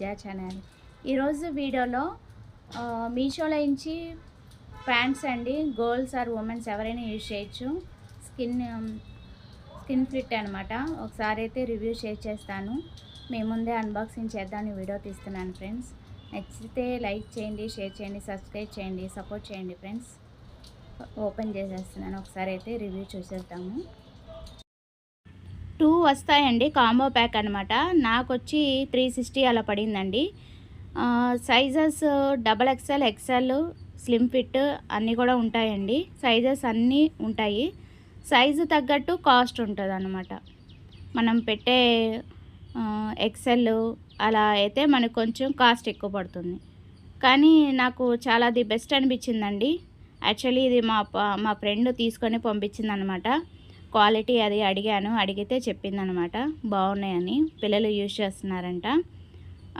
విజయ channel. ఈరోజు వీడియోలో మీషోలో నుంచి ప్యాంట్స్ అండి. గర్ల్స్ ఆర్ ఉమెన్స్ ఎవరైనా యూజ్ చేయొచ్చు. స్కిన్ ఫిట్ అనమాట. ఒకసారి అయితే రివ్యూ షేర్ చేస్తాను. మీ ముందే అన్బాక్సింగ్ చేద్దామని వీడియో తీస్తున్నాను ఫ్రెండ్స్. నచ్చితే లైక్ చేయండి, షేర్ చేయండి, సబ్స్క్రైబ్ చేయండి, సపోర్ట్ చేయండి ఫ్రెండ్స్. ఓపెన్ చేసేస్తున్నాను. ఒకసారి అయితే రివ్యూ చూసేద్దాము. 2 వస్తాయండి, కాంబో ప్యాక్ అనమాట. నాకు వచ్చి 360 అలా పడిందండి. Sizes XXL, XL, slim fit అన్నీ కూడా ఉంటాయండి. సైజెస్ అన్నీ ఉంటాయి. సైజు తగ్గట్టు కాస్ట్ ఉంటుంది అన్నమాట. మనం పెట్టే XL అలా అయితే మనకు కొంచెం కాస్ట్ ఎక్కువ పడుతుంది. కానీ నాకు చాలా ది బెస్ట్ అనిపించిందండి. యాక్చువల్లీ ఇది మా ఫ్రెండ్ తీసుకొని పంపించిందనమాట. క్వాలిటీ అది అడిగాను, అడిగితే చెప్పిందనమాట బాగున్నాయని. పిల్లలు యూజ్ చేస్తున్నారంట.